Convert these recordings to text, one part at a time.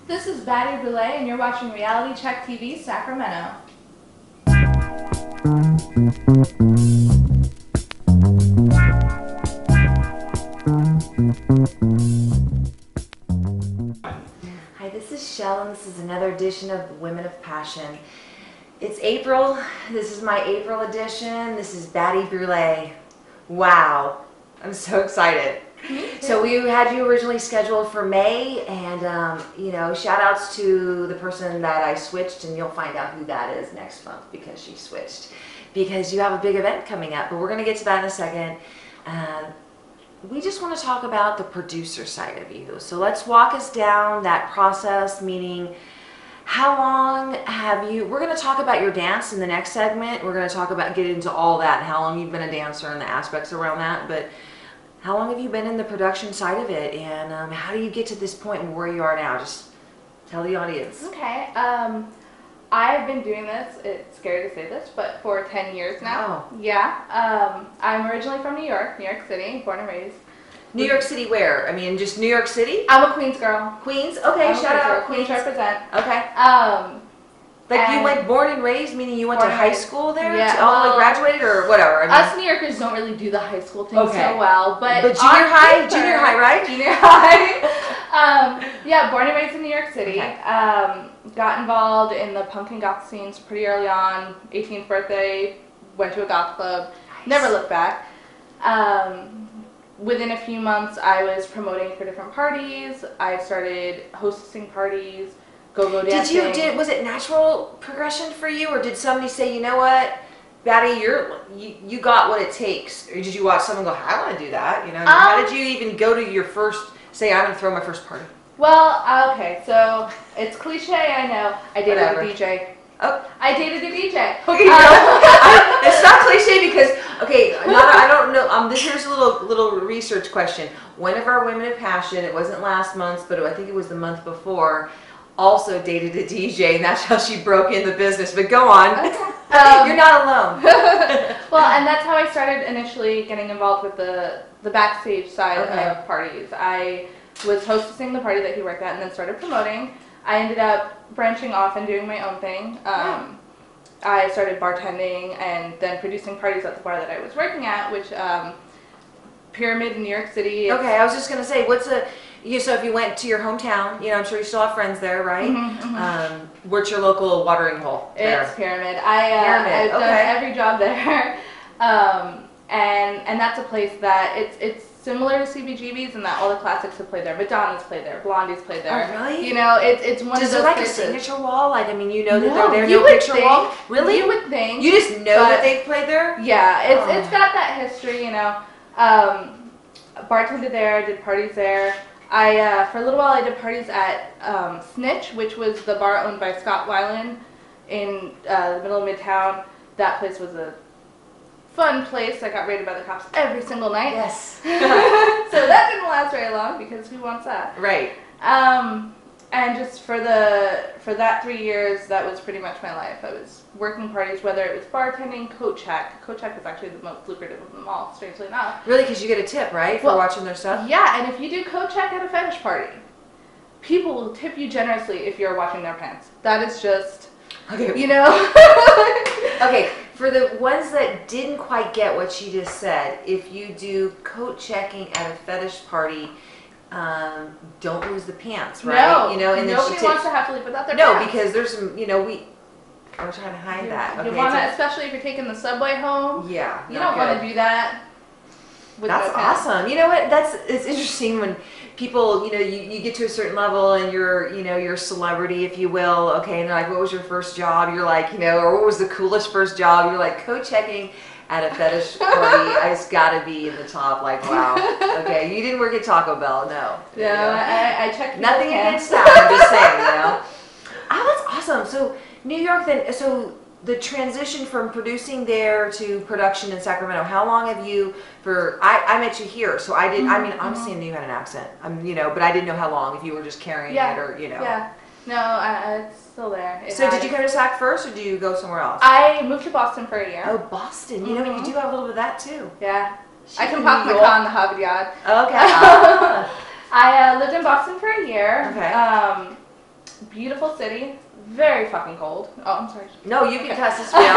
This is Batty Brulee, and you're watching Reality Check TV Sacramento. Hi, this is Shell, and this is another edition of Women of Passion. It's April. This is my April edition. This is Batty Brulee. Wow, I'm so excited. So we had you originally scheduled for May, and shout outs to the person that I switched, and you'll find out who that is next month because she switched. Because you have a big event coming up, but we're going to get to that in a second. We just want to talk about the producer side of you. So let's walk us down that process, meaning how long have you, we're going to talk about your dance in the next segment. We're going to talk about, get into all that, and how long you've been a dancer and the aspects around that, but how long have you been in the production side of it, and how do you get to this point where you are now? Just tell the audience. Okay, I've been doing this, it's scary to say this, but for 10 years now. Oh. Yeah, I'm originally from New York City, born and raised. New York City where? I mean, just New York City? I'm a Queens girl. Queens? Okay, shout out Queens represent. Okay. Like you went born and raised, meaning you went to high school there? Yeah. Like graduated or whatever? I mean, us New Yorkers don't really do the high school thing so well, but junior high, right? Junior high. Yeah, born and raised in New York City. Okay. Got involved in the punk and goth scenes pretty early on. 18th birthday, went to a goth club. Nice. Never looked back. Within a few months, I was promoting for different parties. I started hosting parties. Go dancing. Was it natural progression for you, or did somebody say, you know what, Batty, you got what it takes, or did you watch someone go, I want to do that, you know? How did you even go to your first, say, I'm going to throw my first party? Well, okay, so it's cliche, I know. I dated a DJ. Oh, I dated a DJ. Okay, it's not cliche because, okay, I don't know. Here's a little research question. One of our Women of Passion, it wasn't last month, but I think it was the month before, also dated a DJ, and that's how she broke in the business. But go on. Okay. You're not alone. Well, and that's how I started initially getting involved with the backstage side of parties. I was hosting the party that he worked at and then started promoting. I ended up branching off and doing my own thing. I started bartending and then producing parties at the bar that I was working at, which Pyramid in New York City. Okay, I was just gonna say, so if you went to your hometown, I'm sure you still have friends there, right? What's your local watering hole there? It's Pyramid. I've done every job there, and that's a place that it's similar to CBGB's in that all the classics have played there. Madonna's played there. Blondie's played there. Oh, really? It's one of those places. Is there like places. A signature wall? Like, I mean, that they're there, no picture wall? Really? You would think. You just know that they've played there? Yeah, it's got that history, bartended there, did parties there. For a little while I did parties at Snitch, which was the bar owned by Scott Weiland in the middle of Midtown. That place was a fun place. I got raided by the cops every single night. Yes. So that didn't last very long because who wants that? Right. And just for that 3 years, that was pretty much my life. I was working parties, whether it was bartending, coat check. Coat check is actually the most lucrative of them all, strangely enough. Really, because you get a tip, right, for watching their stuff? Yeah, and if you do coat check at a fetish party, people will tip you generously if you're watching their pants. That is just, Okay, for the ones that didn't quite get what she just said, if you do coat checking at a fetish party, don't lose the pants, right? No, and nobody wants to have to leave without their pants. No, because there's some, we're trying to hide that. You want to, especially if you're taking the subway home. Yeah, you don't want to do that. That's awesome. You know what? It's interesting when people, you get to a certain level and you're a celebrity, if you will. Okay, and they're like, what was your first job? You're like, or what was the coolest first job? You're like, coat checking at a fetish party. It's got to be in the top. Like, wow. Okay, you didn't work at Taco Bell, no. I checked. Nothing against that. I'm just saying, Oh, that's awesome. So New York, then. So the transition from producing there to production in Sacramento. How long have you? I met you here, so I did. I mean, honestly, I knew you had an accent. But I didn't know how long. If you were just carrying it, or Yeah. No, it's still there. Did you come to Sac first, or did you go somewhere else? I moved to Boston for a year. Oh, Boston. You do have a little bit of that too. Yeah. I can pop my car in the Havard Yard. Okay. I lived in Boston for a year. Okay. beautiful city, very fucking cold. Oh, I'm sorry. No, you can cuss. This is real.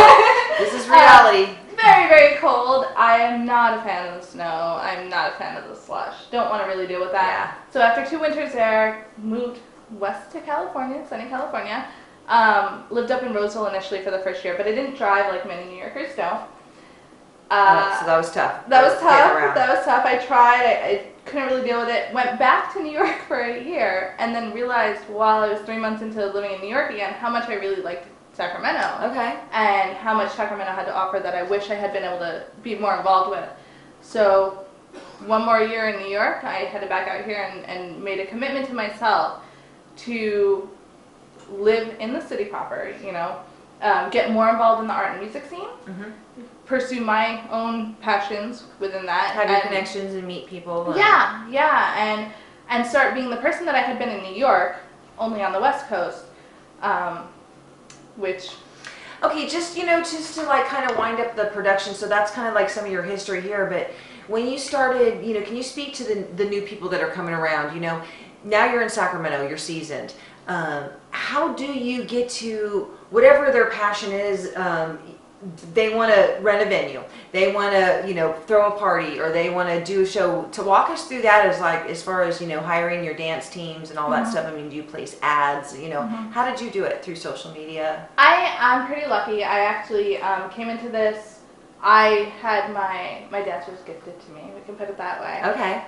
This is reality. Very, very cold. I am not a fan of the snow. I'm not a fan of the slush. Don't want to really deal with that. Yeah. So after 2 winters there, moved west to California, sunny California. Lived up in Roseville initially for the first year, but I didn't drive like many New Yorkers don't. So that was tough. That was tough. That was tough. I tried. I couldn't really deal with it. Went back to New York for a year, and then realized while I was 3 months into living in New York again, how much I really liked Sacramento. Okay. And how much Sacramento had to offer that I wish I had been able to be more involved with. So 1 more year in New York, I headed back out here and made a commitment to myself to live in the city proper, you know, get more involved in the art and music scene, pursue my own passions within that. Have your connections and meet people. Yeah, and start being the person that I had been in New York, only on the West Coast, which... Okay, just to like kind of wind up the production, so that's kind of like some of your history here, but when you started, can you speak to the new people that are coming around, now you're in Sacramento, you're seasoned. How do you get to whatever their passion is? They want to rent a venue, they want to throw a party, or they want to do a show. To walk us through that as far as hiring your dance teams and all that stuff. I mean, do you place ads? How did you do it? Through social media? I'm pretty lucky. I actually came into this. I had my dancers gifted to me. We can put it that way. Okay.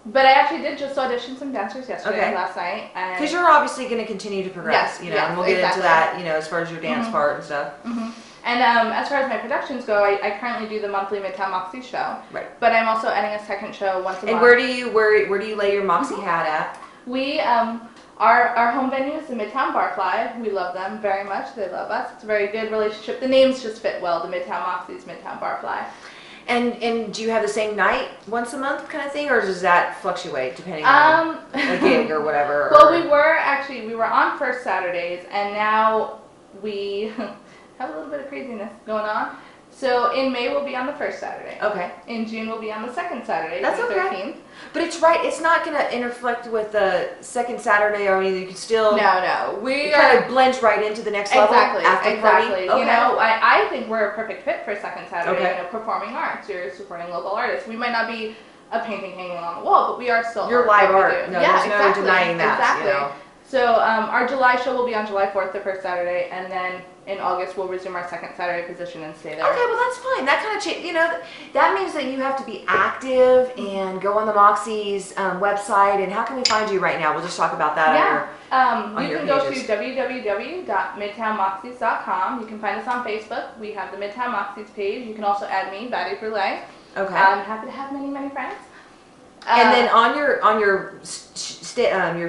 But I actually did just audition some dancers last night. Because you're obviously going to continue to progress, yes, and we'll get into that, as far as your dance part and stuff. And as far as my productions go, I currently do the monthly Midtown Moxies show. Right. But I'm also adding a second show once a month. And where do you lay your Moxie hat at? We our home venue is the Midtown Barfly. We love them very much. They love us. It's a very good relationship. The names just fit well. The Midtown Moxies, Midtown Barfly. And do you have the same night once a month kind of thing, or does that fluctuate depending on a gig or whatever? Well, we were on first Saturdays, and now we have a little bit of craziness going on. So in May we'll be on the first Saturday. Okay. In June we'll be on the second Saturday. That's June okay. 13th. But it's right. It's not going to interflect with the second Saturday. I mean, you can still. No. It kind of blends right into the next level. After party. Okay. I think we're a perfect fit for second Saturday. Okay. Performing arts. You're supporting local artists. We might not be a painting hanging on the wall, but we are still. You're live art. No, there's no denying that. Exactly. So our July show will be on July 4th, the first Saturday, and then in August we'll resume our second Saturday position and stay there. Okay, well that's fine. That kind of that means that you have to be active and go on the Moxies website. And how can we find you right now? We'll just talk about that. You can go to www.midtownmoxies.com. You can find us on Facebook. We have the Midtown Moxies page. You can also add me, Batty Brulee. Okay. I'm happy to have many, many friends. And then on your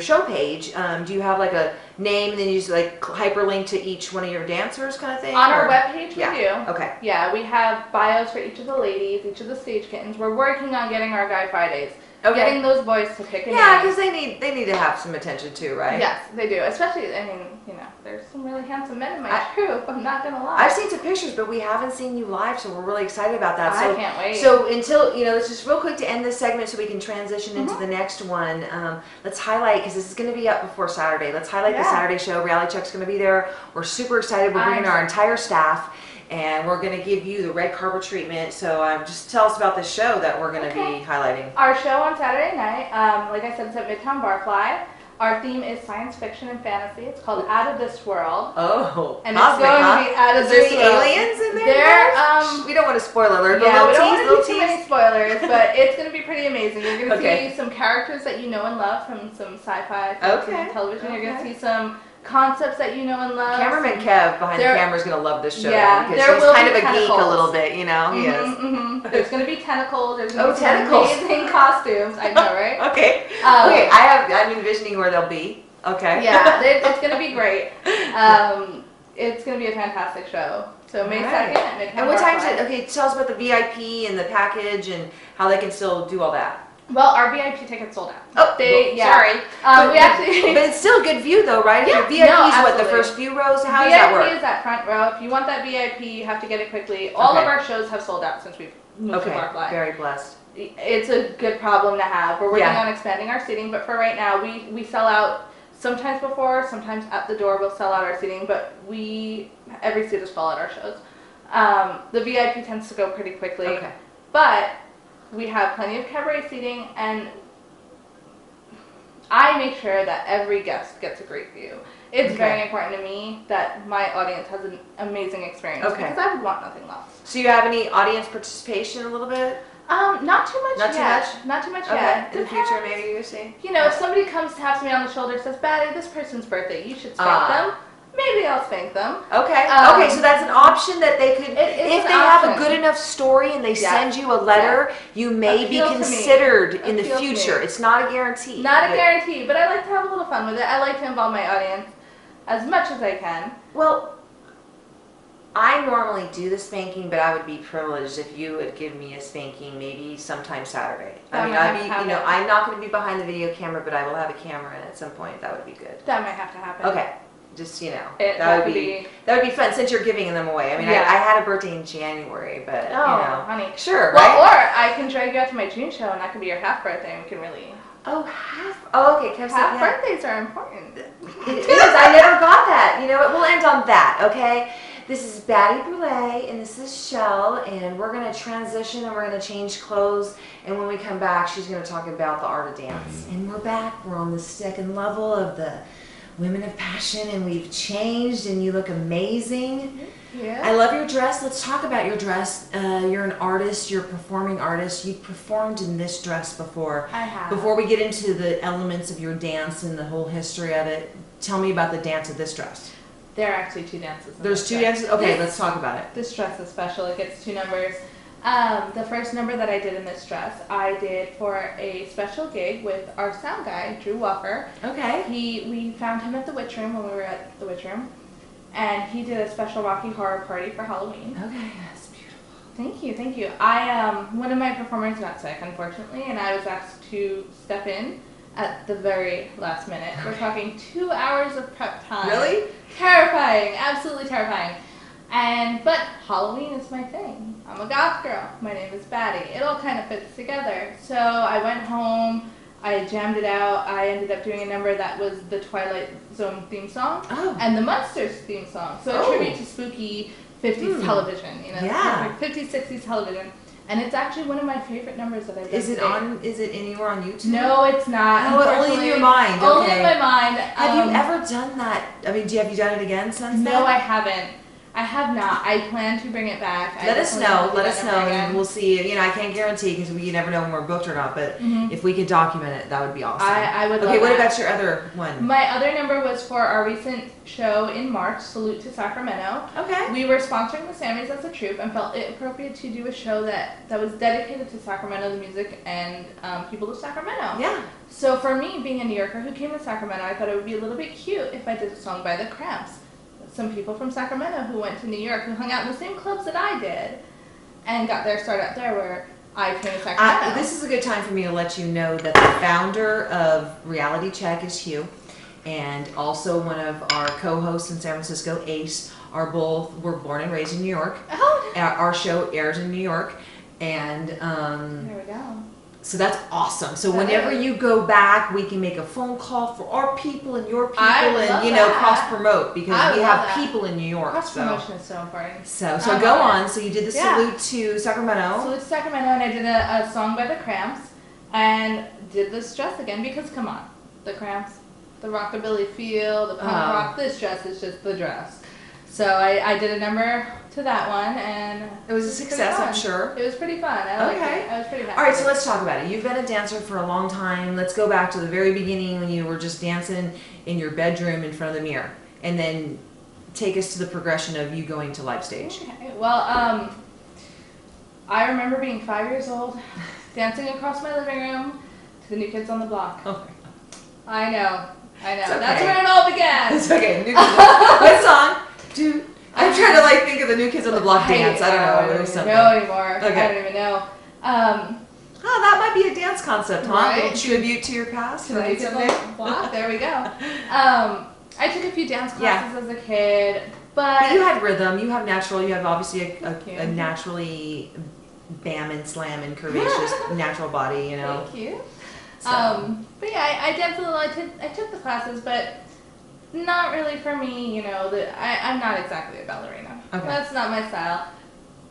show page, do you have like a name and then you just like hyperlink to each one of your dancers kind of thing? On our webpage we do. Okay. Yeah, we have bios for each of the ladies, each of the stage kittens. We're working on getting our Guy Fridays. Okay. Getting those boys to pick a name. Yeah, because they need to have some attention too, right? Yes, they do. Especially, there's some really handsome men in my troupe. I'm not gonna lie. I've seen some pictures, but we haven't seen you live, so we're really excited about that. I can't wait. So until let's just real quick to end this segment, so we can transition into the next one. Let's highlight, because this is going to be up before Saturday. Let's highlight the Saturday show. Reality Check's going to be there. We're super excited. We're bringing our entire staff. And we're going to give you the red carpet treatment. So just tell us about this show that we're going to be highlighting. Our show on Saturday night, like I said, it's at Midtown Barfly. Our theme is science fiction and fantasy. It's called Out of This World. Oh, and it's going to be out of this world. Is there aliens in there? We don't want to spoil alert. Yeah, we don't want to do too many spoilers, but it's going to be pretty amazing. You're going to see some characters that you know and love from some sci-fi television. You're going to see some concepts that you know and love. Cameraman Kev behind the camera is going to love this show because he's kind of a geek a little bit, He is. There's going to be tentacles. There's going to be tentacles. amazing costumes. I know, right? Okay. I'm envisioning where they'll be. Okay. Yeah, it's going to be great. It's going to be a fantastic show. So May 2nd at Midtown. And what time is it? Okay, tell us about the VIP and the package and how they can still do all that. Well, our VIP tickets sold out. Oh, sorry. But it's still a good view, though, right? Yeah. VIP is what, the first few rows? How does that work? VIP is that front row. If you want that VIP, you have to get it quickly. All of our shows have sold out since we've moved to Barfly. Very blessed. It's a good problem to have. We're working on expanding our seating, but for right now, we sell out Sometimes before, sometimes at the door we'll sell out our seating, but every seat is full at our shows. The VIP tends to go pretty quickly, Okay. but we have plenty of cabaret seating, and I make sure that every guest gets a great view. It's very important to me that my audience has an amazing experience, because I would want nothing less. So you have any audience participation a little bit? Not too much Not yet. Too much? Not too much Okay. yet. In the future, maybe you see? You know, if somebody comes, taps me on the shoulder, says, Batty, this person's birthday, you should spank them. Maybe I'll spank them. Okay. Okay, so that's an option that they could, if they have a good enough story and they send you a letter, you may be considered in the future. It's not a guarantee. Not a guarantee, but I like to have a little fun with it. I like to involve my audience as much as I can. Well, I normally do the spanking, but I would be privileged if you would give me a spanking maybe sometime Saturday. I mean, I'm not going to be behind the video camera, but I will have a camera in at some point. That would be good. That might have to happen. Okay. Just, that would be fun since you're giving them away. I mean, I had a birthday in January, but, honey. Sure, well, right? Or I can drag you out to my June show, and that could be your half birthday, and we can really... Okay. Half birthdays are important. It is. I never got that. You know what? We'll end on that, okay? This is Batty Brulee, and this is Shell, and we're going to transition, and we're going to change clothes, and when we come back, she's going to talk about the art of dance. And we're back. We're on the second level of the Women of Passion, and we've changed, and you look amazing. Yeah. I love your dress. Let's talk about your dress. You're an artist. You're a performing artist. You've performed in this dress before. I have. Before we get into the elements of your dance and the whole history of it, tell me about the dance of this dress. There are actually two dances. There's two dances? Okay, let's talk about it. This dress is special. It gets two numbers. The first number that I did in this dress, I did for a special gig with our sound guy, Drew Walker. Okay. We found him at the Witch Room when we were at the Witch Room, and he did a special Rocky Horror Party for Halloween. Okay, that's beautiful. Thank you. One of my performers got sick, unfortunately, and I was asked to step in at the very last minute. We're talking 2 hours of prep time. Really? Terrifying, absolutely terrifying. But Halloween is my thing. I'm a goth girl. My name is Batty. It all kind of fits together. So I went home, I jammed it out. I ended up doing a number that was the Twilight Zone theme song and the Munsters theme song. So a tribute to spooky 50s television, 50s, 60s television. And it's actually one of my favorite numbers that I've done. Is it anywhere on YouTube? No, it's not. Oh, only in your mind. Okay. Only in my mind. Have you ever done that? I mean, have you done it again since then? No, I haven't. I have not. I plan to bring it back. Let us know, and we'll see. I can't guarantee because you never know when we're booked or not, but if we could document it, that would be awesome. I would love Okay, what that. about your other one? My other number was for our recent show in March, Salute to Sacramento. Okay. We were sponsoring the Sammys as a troupe and felt it appropriate to do a show that was dedicated to Sacramento, the music, and people of Sacramento. Yeah. So for me, being a New Yorker who came to Sacramento, I thought it would be a little bit cute if I did a song by the Cramps. Some people from Sacramento who went to New York, who hung out in the same clubs that I did, and got their start out there where I came to Sacramento. This is a good time for me to let you know that the founder of Reality Check is Hugh, and also one of our co-hosts in San Francisco, Ace, were born and raised in New York. Oh. Our show airs in New York, and there we go. So that's awesome. So whenever you go back, we can make a phone call for our people and your people, and cross promote because we have people in New York. Cross promotion is so important. So go on. So you did the Salute to Sacramento. Salute to Sacramento, and I did a song by the Cramps, and did this dress again because come on, the Cramps, the rockabilly feel, the punk rock. This dress is just the dress. So I did a number to that one, and it was a success, I'm sure. It was pretty fun. I liked it. I was pretty happy. All right, so let's talk about it. You've been a dancer for a long time. Let's go back to the very beginning when you were just dancing in your bedroom in front of the mirror, and then take us to the progression of you going to live stage. Okay. Well, I remember being 5 years old, dancing across my living room to the New Kids on the Block. Oh. I know. Okay. That's where it all began. It's okay. What song? I'm trying to think of the New Kids on the Block dance. I don't know. There was something. I don't know anymore. Okay. I don't even know. That might be a dance concept, huh? Right? A tribute to your past. To the New Kids on the Block. There we go. I took a few dance classes as a kid, but you had rhythm. You have natural. You have obviously a naturally bam and slam and curvaceous natural body. Thank you. So. But yeah, I danced a little. I took the classes, but not really for me. You know, I'm not exactly a ballerina. Okay. That's not my style.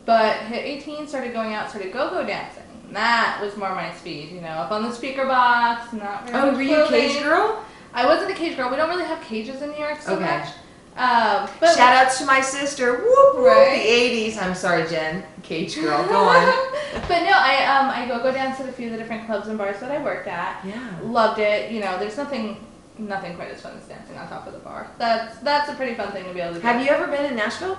But hit 18, started going out, started go-go dancing. And that was more my speed. You know, up on the speaker box, not really. Oh, were you a cage girl? I wasn't a cage girl. We don't really have cages in New York so much. But shout outs to my sister. Whoop, whoop, right? The 80s. I'm sorry, Jen. Cage girl. Go on. But no, I go dance at a few of the different clubs and bars that I worked at. Yeah. Loved it. You know, there's nothing quite as fun as dancing on top of the bar. That's a pretty fun thing to be able to do. Have you ever been in Nashville?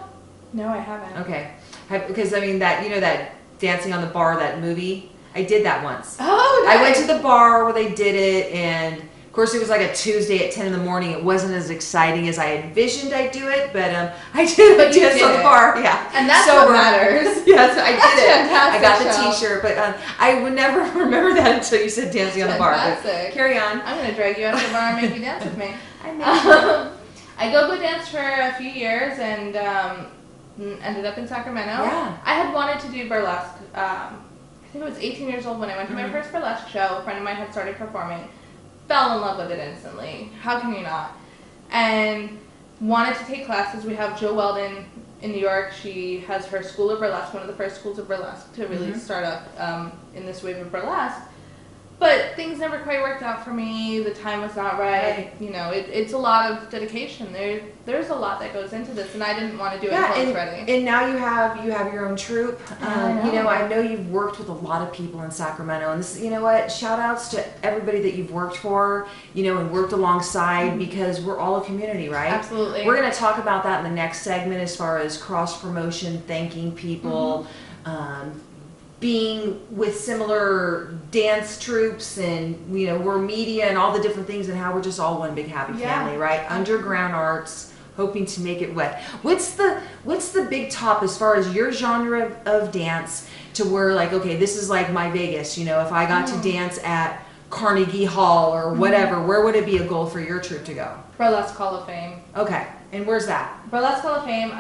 No, I haven't. Okay. Because I mean that that Dancing on the Bar, that movie. I did that once. Oh, nice. I went to the bar where they did it, and of course it was like a Tuesday at 10 in the morning. It wasn't as exciting as I envisioned I'd do it, but I did dance on the bar. Yeah, and that's what matters. Yes, I did it. Fantastic. I got the T-shirt, but I would never remember that until you said dancing on the bar. But carry on. I'm gonna drag you out of the bar and make you dance with me. I go dance for a few years and ended up in Sacramento. Yeah. I had wanted to do burlesque. I think I was 18 years old when I went to my first burlesque show. A friend of mine had started performing. Fell in love with it instantly. How can you not? And wanted to take classes. We have Jill Weldon in New York. She has her school of burlesque, one of the first schools of burlesque to really start up in this wave of burlesque. But things never quite worked out for me. The time was not right. You know, it's a lot of dedication. There's a lot that goes into this, and I didn't want to do it until it's ready. And now you have your own troupe. I know. I know you've worked with a lot of people in Sacramento, and this, you know what? Shout outs to everybody that you've worked for, and worked alongside, because we're all a community, right? Absolutely. We're going to talk about that in the next segment as far as cross promotion, thanking people. Being with similar dance troupes, and we're media and all the different things, and how we're just all one big happy family, right? Underground arts, hoping to make it wet. What's the big top as far as your genre of dance, to where like, okay, this is like my Vegas, if I got to dance at Carnegie Hall or whatever, where would it be a goal for your troupe to go? Burlesque Hall of Fame. Okay, and where's that? Burlesque Hall of Fame.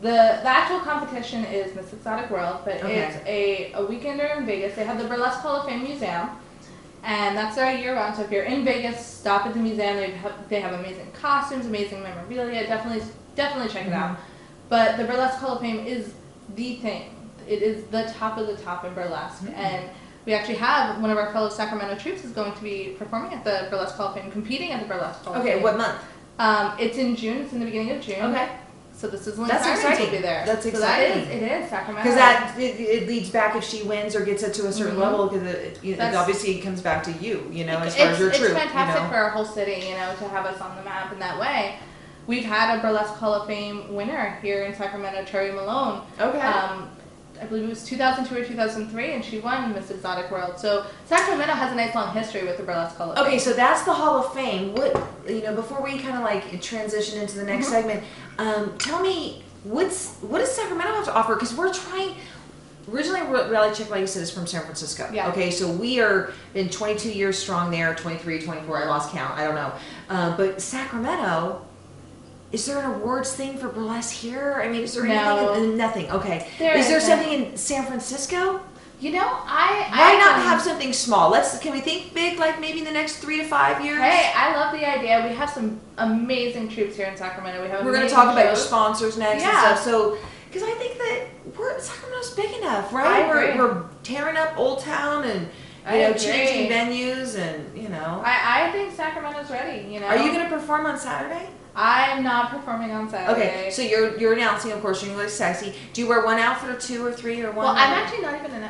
The actual competition is Miss Exotic World, but it's a weekender in Vegas. They have the Burlesque Hall of Fame Museum, and that's their year-round. So if you're in Vegas, stop at the museum. They have amazing costumes, amazing memorabilia. Definitely check it out. But the Burlesque Hall of Fame is the thing. It is the top of the top in burlesque, and we actually have one of our fellow Sacramento troupes is going to be performing at the Burlesque Hall of Fame, competing at the Burlesque Hall of Fame. Okay, what month? It's in June. It's in the beginning of June. Okay. So this is when That's exciting. will be there. That's exciting. So it is Sacramento. Because it leads back, if she wins or gets it to a certain level, because it obviously comes back to you, as far as your troupe. It's fantastic for our whole city, to have us on the map in that way. We've had a Burlesque Hall of Fame winner here in Sacramento, Cherry Malone. Okay. I believe it was 2002 or 2003, and she won Miss Exotic World. So Sacramento has a nice long history with the Burlesque Hall of Fame. Okay, so that's the Hall of Fame. What, before we kind of like transition into the next segment, tell me, what does Sacramento have to offer? Because we're trying. Originally, Rally Chick, like you said, is from San Francisco. Yeah. Okay, so we are been 22 years strong there, 23, 24. I lost count. I don't know. But Sacramento. Is there an awards thing for burlesque here? I mean, is there anything? Nothing. Okay. Is there something in San Francisco? Why not have something small? Can we think big, like maybe in the next 3 to 5 years? Hey, I love the idea. We have some amazing troupes here in Sacramento. We're going to talk about your sponsors next and Yeah. stuff. So, because I think that Sacramento's big enough, right? I agree. We're tearing up Old Town and changing venues, and I think Sacramento's ready. Are you going to perform on Saturday? I'm not performing on Saturday. Okay, so you're announcing, of course, you're really sexy. Do you wear one outfit or 2 or 3 or 1? Well, I'm actually not even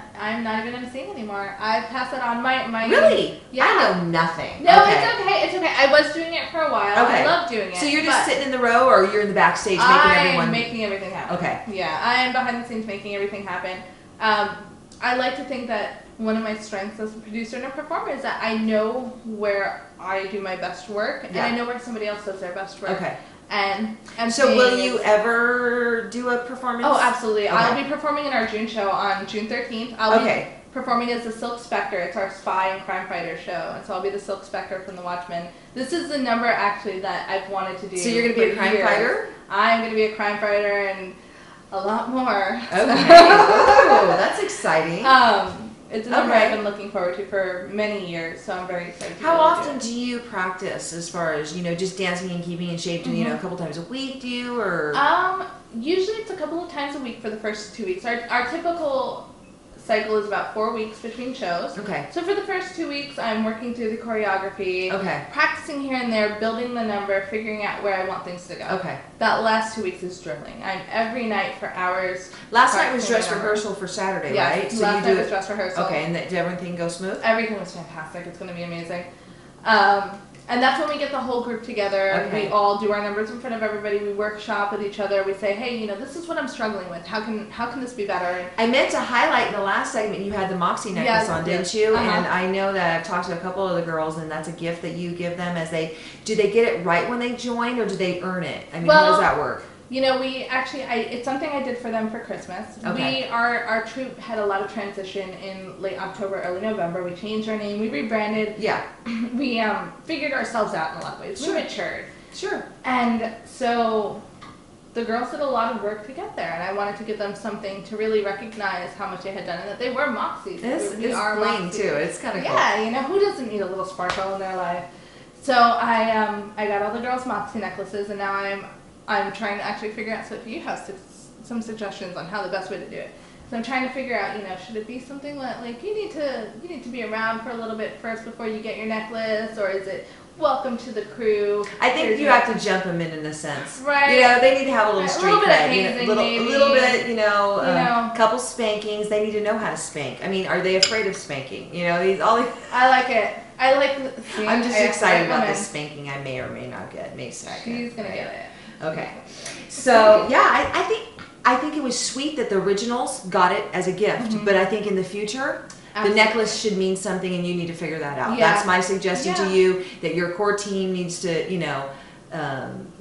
emceeing anymore. I pass it on my Really? Yeah. I know nothing. No, okay. It's okay. I was doing it for a while. Okay. I love doing it. So you're just sitting in the row, or you're in the backstage making making everything happen. Okay. Yeah, I am behind the scenes making everything happen. I like to think that one of my strengths as a producer and a performer is that I know where I do my best work, and I know where somebody else does their best work. Okay. And so will you ever do a performance? Oh, absolutely. Okay. I'll be performing in our June show on June 13th. I'll be performing as the Silk Spectre. It's our spy and crime fighter show. And so I'll be the Silk Spectre from the Watchmen. This is the number, actually, that I've wanted to do. So you're going to be a crime fighter? I'm going to be a crime fighter and a lot more. Okay. Oh, that's exciting. It's a number I've been looking forward to for many years, so I'm very excited to How often do you practice as far as, just dancing and keeping in shape? Do a couple times a week, do you, or? Usually it's a couple of times a week for the first 2 weeks. Our typical cycle is about 4 weeks between shows. Okay. So for the first 2 weeks, I'm working through the choreography, practicing here and there, building the number, figuring out where I want things to go. Okay. That last 2 weeks is drilling. I'm every night for hours. Last night was dress rehearsal for Saturday, right? So last night was dress rehearsal. Okay, and did everything go smooth? Everything was fantastic. It's going to be amazing. And that's when we get the whole group together. We all do our numbers in front of everybody. We workshop with each other. We say, hey, this is what I'm struggling with. How can this be better? I meant to highlight in the last segment you had the Moxie necklace on, didn't you? And I know that I've talked to a couple of the girls, and that's a gift that you give them do they get it right when they join, or do they earn it? I mean, how does that work? We actually, it's something I did for them for Christmas. Our troupe had a lot of transition in late October, early November. We changed our name, we rebranded. Yeah. We figured ourselves out in a lot of ways. We matured. Sure. And so the girls did a lot of work to get there, and I wanted to give them something to really recognize how much they had done, and that they were Moxies. This is bling too. It's kind of cool. Yeah, who doesn't need a little sparkle in their life? So I got all the girls Moxie necklaces, and now I'm trying to actually figure out, so if you have some suggestions on how the best way to do it. So I'm trying to figure out, should it be something that, like, you need to be around for a little bit first before you get your necklace, or is it welcome to the crew? I think you have to jump them in a sense. Right. They need to have a little street cred. A little bit, couple spankings. They need to know how to spank. I mean, are they afraid of spanking? I like it. I'm just excited about this spanking I may or may not get May 2nd. She's going to get it. Okay, so yeah, I think it was sweet that the originals got it as a gift, but I think in the future, the necklace should mean something, and you need to figure that out. That's my suggestion to you, that your core team needs to,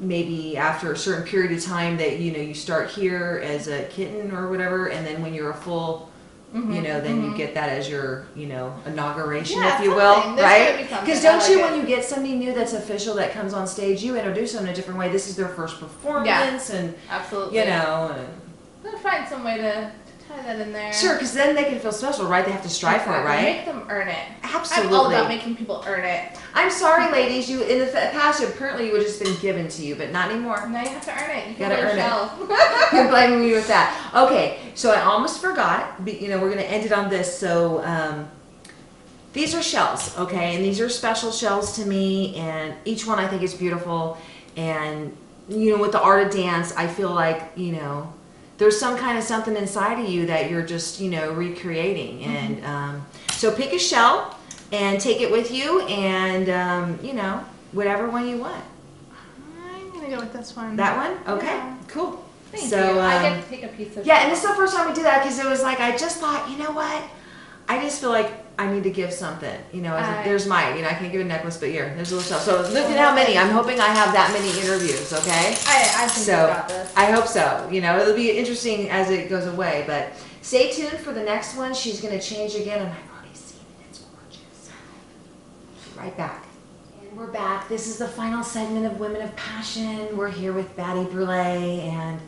maybe after a certain period of time that, you start here as a kitten or whatever, and then when you're a full, then you get that as your, inauguration, if you will, right? Because don't you, when you get somebody new that's official that comes on stage, you introduce them in a different way. This is their first performance, and absolutely, I'm gonna find some way to tie that in there. Sure, because then they can feel special, right? They have to strive for it, right? Make them earn it. Absolutely. I'm all about making people earn it. I'm sorry, ladies. You in the past, apparently, you would just been given to you, but not anymore. Now you have to earn it. You gotta earn it. You're blaming me with that. Okay, so I almost forgot. We're gonna end it on this. So these are shells, okay, and these are special shells to me, and each one I think is beautiful. And with the art of dance, I feel like there's some kind of something inside of you that you're just, recreating. And so pick a shell and take it with you, and, whatever one you want. I'm going to go with this one. That one? Okay, cool. Thank you. I get to take a piece of Yeah, and this is the first time we did that, because it was like, I just thought, you know what? I just feel like I need to give something. There's mine. I can't give a necklace, but here, there's a little stuff. So look at how many. I'm hoping I have that many interviews, okay? I think you got this. I hope so. It'll be interesting as it goes away. But stay tuned for the next one. She's going to change again, and I've already seen it. It's gorgeous. Right back. And we're back. This is the final segment of Women of Passion. We're here with Batty Brulee, and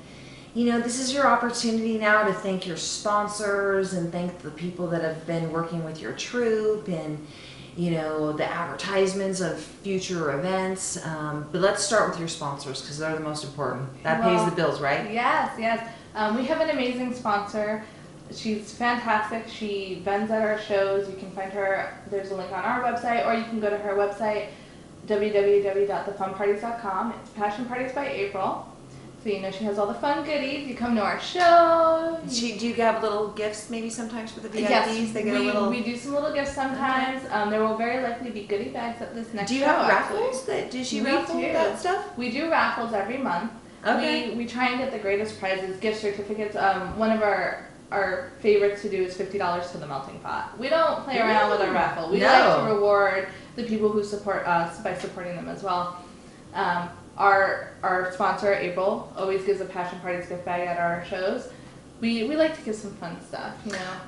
this is your opportunity now to thank your sponsors and thank the people that have been working with your troupe, and the advertisements of future events. But let's start with your sponsors, because they're the most important. That pays the bills, right? Yes. We have an amazing sponsor. She's fantastic. She vends at our shows. You can find her. There's a link on our website, or you can go to her website, www.thefunparties.com. It's Passion Parties by April. So she has all the fun goodies. You come to our show. Do you have little gifts maybe sometimes for the VIPs? Yes, they get a little... we do some little gifts sometimes. Okay. There will very likely be goodie bags at this next show. Do you have raffles? Does she raffle that stuff? We do raffles every month. Okay. We try and get the greatest prizes, gift certificates. One of our favorites to do is $50 to the melting pot. We don't play around with our raffle. We like to reward the people who support us by supporting them as well. Our sponsor, April, always gives a Passion Parties gift bag at our shows. We like to give some fun stuff,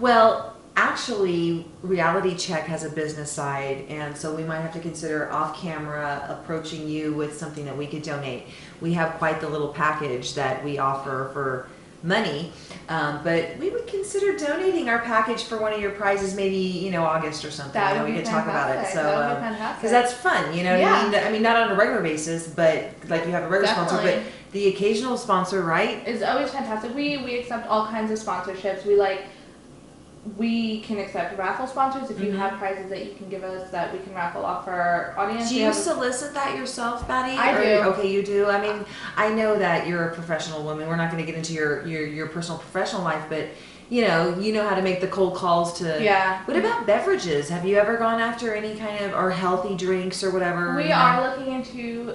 Well, actually, Reality Check has a business side, and so we might have to consider off-camera approaching you with something that we could donate. We have quite the little package that we offer for money. But we would consider donating our package for one of your prizes, maybe, you know, August or something. That would we be could talk about it. fantastic. So, That would be fantastic. because that's fun, you know what I mean? I mean, not on a regular basis, but like you have a regular sponsor, but the occasional sponsor, right? Is always fantastic. We accept all kinds of sponsorships. We can accept raffle sponsors if you have prizes that you can give us that we can raffle off for our audience. Do you solicit that yourself, Batty? I do. Okay, you do. I mean, I know that you're a professional woman. We're not going to get into your personal professional life, but you know how to make the cold calls to. Yeah. What about beverages? Have you ever gone after any kind of or healthy drinks or whatever? We are looking into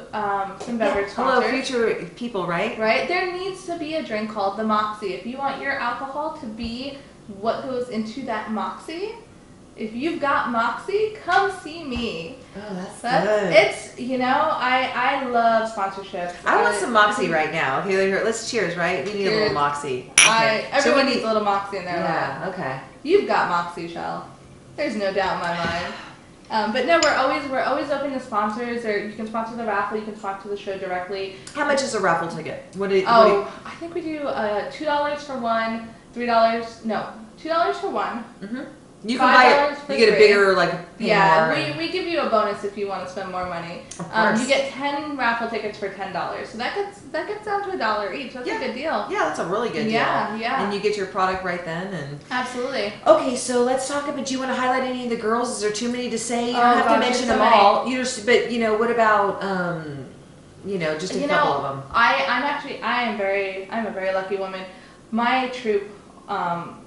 some beverage sponsors. Hello, future people, right? Right. There needs to be a drink called the Moxie. If you want your alcohol to be what goes into that Moxie, if you've got Moxie, come see me. Oh, that's good. It's, you know, I love sponsorships. I want some Moxie right now. Okay, let's cheers, right? We need a little Moxie. Okay. Everyone needs a little Moxie in their life. Yeah, okay. You've got Moxie, Shell. There's no doubt in my mind. But no, we're always open to sponsors, or you can sponsor the raffle, you can sponsor the show directly. How much is a raffle ticket? I think we do $2 for one, $2 for one. Mm-hmm. You can buy it. You get a bigger, like, we give you a bonus if you want to spend more money. Of course. You get 10 raffle tickets for $10, so that gets down to $1 each. That's a good deal. Yeah, that's a really good deal. Yeah. And you get your product right then. And absolutely. Okay, so let's talk about. Do you want to highlight any of the girls? Is there too many to say? You don't have to mention them all. But what about just a couple of them? I'm a very lucky woman. My troupe.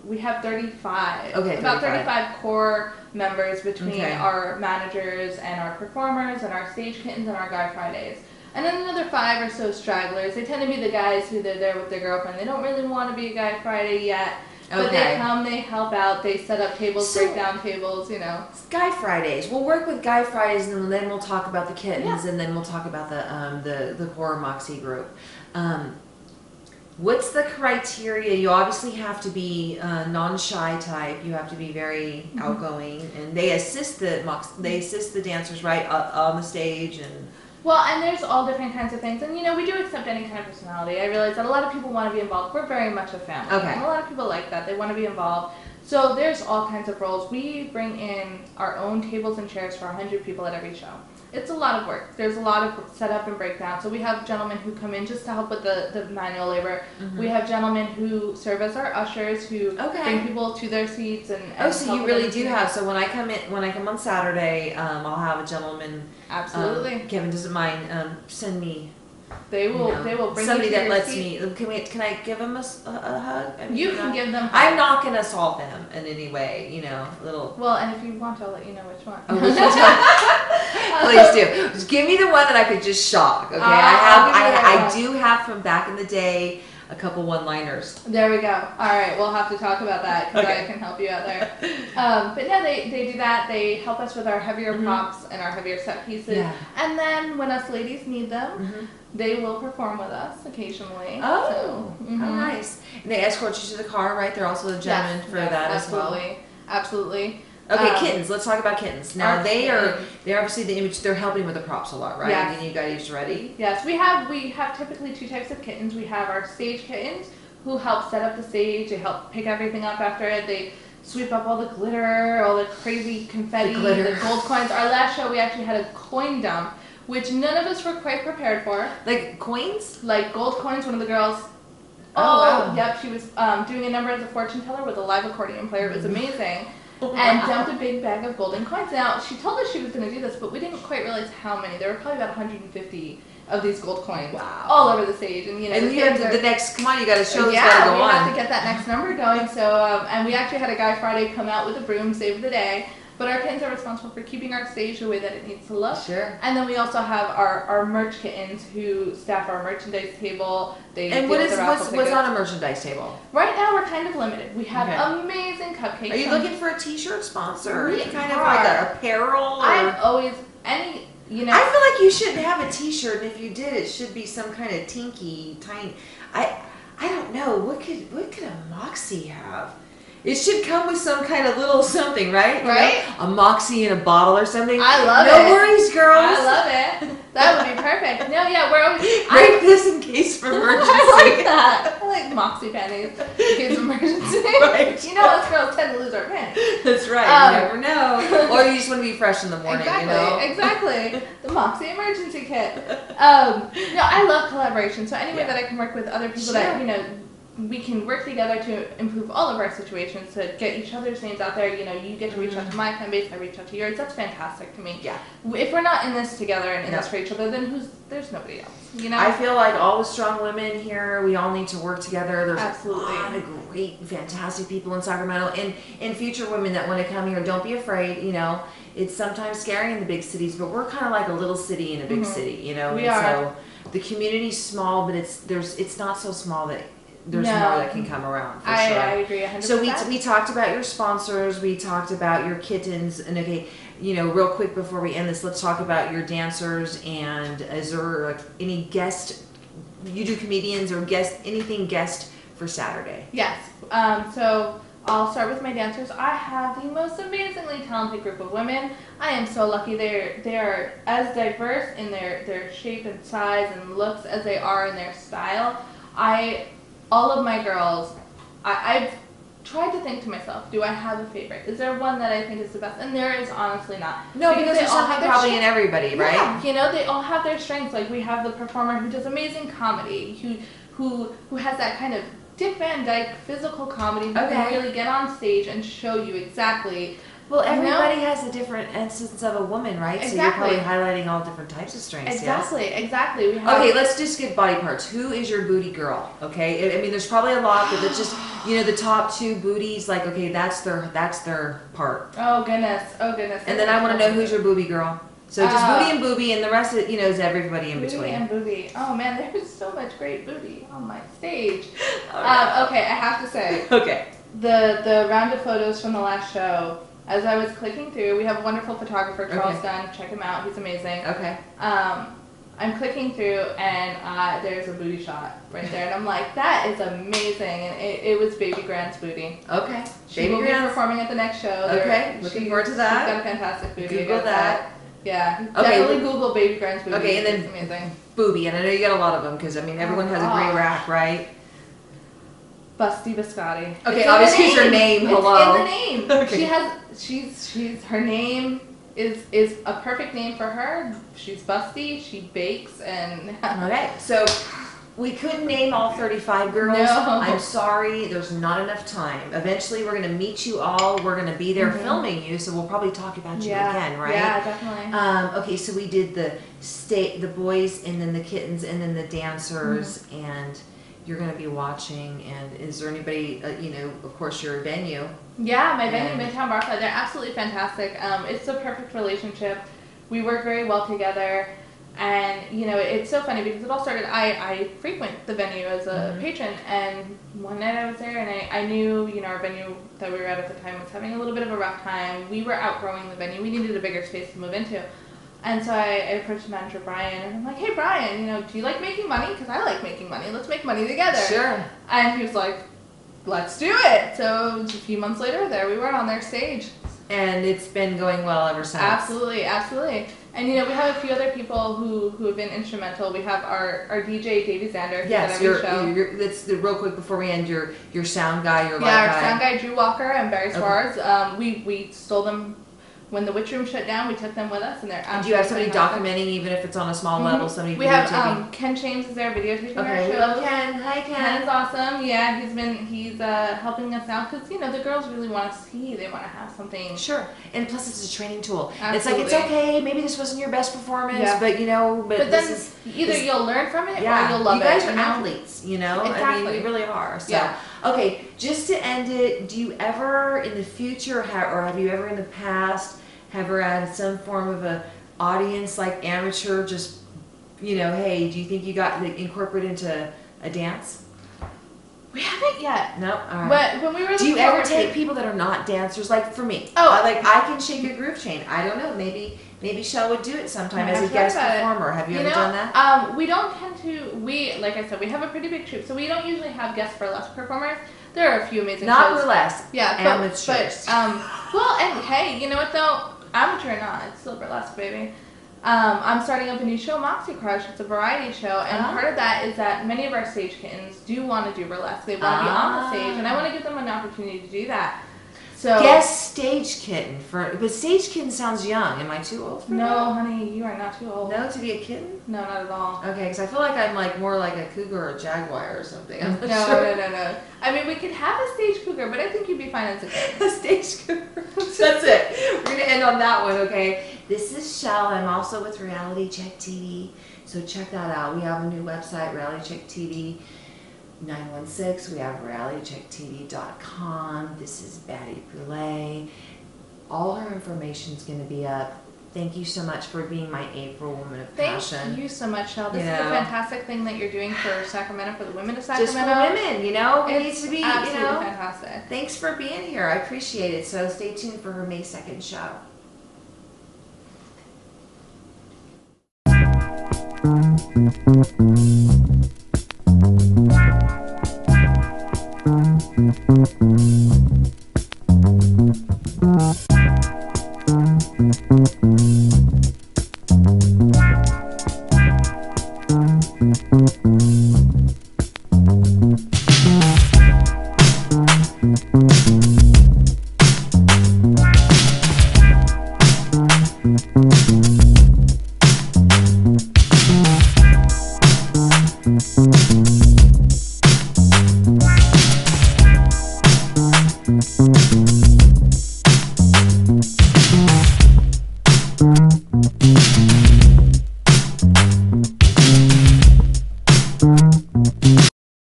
We have 35. Okay, about 35 core members between our managers and our performers and our stage kittens and our Guy Fridays. And then another 5 or so stragglers. They tend to be the guys who they're there with their girlfriend. They don't really want to be a Guy Friday yet. But they come, they help out, they set up tables, break down tables, you know. Guy Fridays. We'll work with Guy Fridays, and then we'll talk about the kittens, and then we'll talk about the core Moxie group. What's the criteria? You obviously have to be non-shy type. You have to be very outgoing, and they assist the dancers right on the stage and. Well, and there's all different kinds of things, and we do accept any kind of personality. I realize that a lot of people want to be involved. We're very much a family, and a lot of people like that. They want to be involved. So there's all kinds of roles. We bring in our own tables and chairs for 100 people at every show. It's a lot of work. There's a lot of setup and breakdown. So we have gentlemen who come in just to help with the manual labor. We have gentlemen who serve as our ushers, who bring people to their seats and so you really do have. So when I come on Saturday, I'll have a gentleman. Absolutely. Kevin doesn't mind. Send me. They will bring somebody you to that your lets seat. me. Can I give them a hug? I mean, you can give them. I'm not going to assault them in any way. Little. Well, and if you want to, I'll let you know which one. Oh, which one's Please do. Just give me the one that I could just shock. Okay, I do have from back in the day a couple one-liners. There we go. All right, we'll have to talk about that because I can help you out there. But yeah, they do that. They help us with our heavier props and our heavier set pieces. Yeah. And then when us ladies need them, they will perform with us occasionally. Oh, how nice. And they escort you to the car, right? They're also a gentleman for that as well. Absolutely. Okay, kittens. Let's talk about kittens. Now they're obviously the image. They're helping with the props a lot, right? Yes. And you guys ready? Yes, we have typically 2 types of kittens. We have our stage kittens who help set up the stage. They help pick everything up after it. They sweep up all the glitter, all the crazy confetti, the gold coins. Our last show we actually had a coin dump, which none of us were quite prepared for. Like coins? Like gold coins. One of the girls. Wow. Yep. She was doing a number as a fortune teller with a live accordion player. It was amazing. And dumped a big bag of golden coins. Now, she told us she was going to do this, but we didn't quite realize how many. There were probably about 150 of these gold coins all over the stage. And you have the next, come on, you got to show us got to go on. We have to get that next number going. So, and we actually had a Guy Friday come out with a broom, save the day. But our kittens are responsible for keeping our stage the way that it needs to look. Sure. And then we also have our merch kittens who staff our merchandise table. And what's on a merchandise table? Right now we're kind of limited. We have amazing cupcakes. Are you looking for a t-shirt sponsor? Or kind of like a apparel? I'm always I feel like you shouldn't have a t-shirt, and if you did, it should be some kind of tiny. I don't know. What could a Moxie have? It should come with some kind of little something, right? Right? A Moxie in a bottle or something. I love it. No worries, girls. I love it. That would be perfect. No, yeah, we're always... Break this in case of emergency. I like like Moxie panties in case of emergency. Right. You know us girls tend to lose our panties. That's right. You never know. Or you just want to be fresh in the morning. Exactly. Exactly. The Moxie emergency kit. No, I love collaboration. So any way that I can work with other people that we can work together to improve all of our situations, to get each other's names out there. You get to reach out to my fan base, I reach out to yours. That's fantastic to me. Yeah. If we're not in this together and in this for each other, then there's nobody else. I feel like all the strong women here, we all need to work together. There's Absolutely. a lot of great, fantastic people in Sacramento, and future women that want to come here. Don't be afraid. It's sometimes scary in the big cities, but we're kind of like a little city in a big city. We are. So the community's small, but it's not so small that there's more that can come around. For sure. I agree 100%. So we talked about your sponsors, we talked about your kittens, and real quick before we end this, let's talk about your dancers. And is there any guest? You do comedians or anything guest for Saturday? Yes. So I'll start with my dancers. I have the most amazingly talented group of women. I am so lucky. They are as diverse in their shape and size and looks as they are in their style. All of my girls, I've tried to think to myself, do I have a favorite? Is there one that I think is the best? And there is honestly not. No, because there's something probably in everybody, right? Yeah, they all have their strengths. Like we have the performer who does amazing comedy, who has that kind of Dick Van Dyke physical comedy who can really get on stage and show you exactly. Well, everybody has a different instance of a woman, right? Exactly. So you're probably highlighting all different types of strengths. Exactly, yes? Exactly. Okay, let's just get body parts. Who is your booty girl? Okay, I mean, there's probably a lot, but it's just the top two booties. Like, okay, that's their part. Oh goodness. And then I want to know who's your booby girl. So just booty and booby, and the rest of is everybody in between. Booty and booby. Oh man, there's so much great booty on my stage. Okay, I have to say. Okay. The round of photos from the last show. As I was clicking through, we have a wonderful photographer, Charles Dunn. Check him out; he's amazing. Okay. I'm clicking through, and there's a booty shot right there, and I'm like, that is amazing. And it was Baby Grant's booty. Okay. She will be performing at the next show. Okay. Looking forward to that. She's got a fantastic booty. Google that. Yeah. Okay. Definitely Google Baby Grant's booty. Okay, and then it's amazing. Booby, and I know you got a lot of them because everyone has a gray rack, right? Busty Biscotti. Okay, obviously it's her name. Hello. It's in the name. Okay. She's her name is a perfect name for her. She's busty. She bakes and. Okay, so we couldn't name all 35 girls. No. I'm sorry, there's not enough time. Eventually, we're gonna meet you all. We're gonna be there filming you, so we'll probably talk about you again, right? Yeah, definitely. Okay, so we did the boys, and then the kittens, and then the dancers, and. You're going to be watching, and is there anybody, of course, your venue? Yeah, my venue, Midtown Barclay, they're absolutely fantastic. It's a perfect relationship. We work very well together, and, it's so funny because it all started, I frequent the venue as a patron, and one night I was there, and I knew, our venue that we were at the time was having a little bit of a rough time. We were outgrowing the venue. We needed a bigger space to move into. And so I approached manager Brian, and I'm like, hey, Brian, do you like making money? Because I like making money. Let's make money together. Sure. And he was like, let's do it. So a few months later, there we were on their stage. And it's been going well ever since. Absolutely, absolutely. And, we have a few other people who have been instrumental. We have our DJ, Davey Zander, who's at every show. Let's real quick before we end, your sound guy, your light guy. Yeah, our sound guy, Drew Walker, and Barry Suarez. We stole them. When the witch room shut down, we took them with us, and they're absolutely. And do you have somebody documenting, even if it's on a small level, somebody we have Ken James is there videotaping our shows. We love Ken. Hi, Ken. Ken is awesome. Yeah, he's helping us out because the girls really want to see. They want to have something. Sure, and plus it's a training tool. Absolutely. It's okay. Maybe this wasn't your best performance, but But then either you'll learn from it or you'll love it. You guys are athletes, Exactly. I mean, we really are. So, okay, just to end it, do you ever in the future have you ever in the past ever had some form of a audience like amateur just hey, do you think you got incorporated into a dance? We haven't yet. No? All right. But when we were do you ever take people that are not dancers? Like for me, I can shake a groove chain. I don't know, maybe Shell would do it sometime as a guest performer. Have you ever done that? We don't tend to. Like I said, we have a pretty big troupe, so we don't usually have guest burlesque performers. There are a few amazing shows. Burlesque. Yeah, amateurs. Well, and hey, you know what though? Amateur or not, it's still burlesque, baby. I'm starting up a new show, Moxie Crush. It's a variety show, and part of that is that many of our stage kittens do want to do burlesque. They want to be on the stage, and I want to give them an opportunity to do that. So guest stage kitten but stage kitten sounds young. Am I too old for that? No, honey, you are not too old. No, to be a kitten? No, not at all. Okay, because I feel like I'm like more like a cougar or a jaguar or something. I'm not No, sure. no. I mean, we could have a stage cougar, but I think you'd be fine as a kitten. A stage cougar. That's it. We're gonna end on that one, okay? This is Shell. I'm also with Reality Check TV, so check that out. We have a new website, Reality Check TV 916. We have realitychecktv.com. This is Batty Brulee. All her information is going to be up. Thank you so much for being my April Woman of Passion. Thank you so much, Shell. This is a fantastic thing that you're doing for Sacramento, for the women of Sacramento. Just for women, you know? It needs to be, absolutely you know. Fantastic. Thanks for being here. I appreciate it. So stay tuned for her May 2nd show.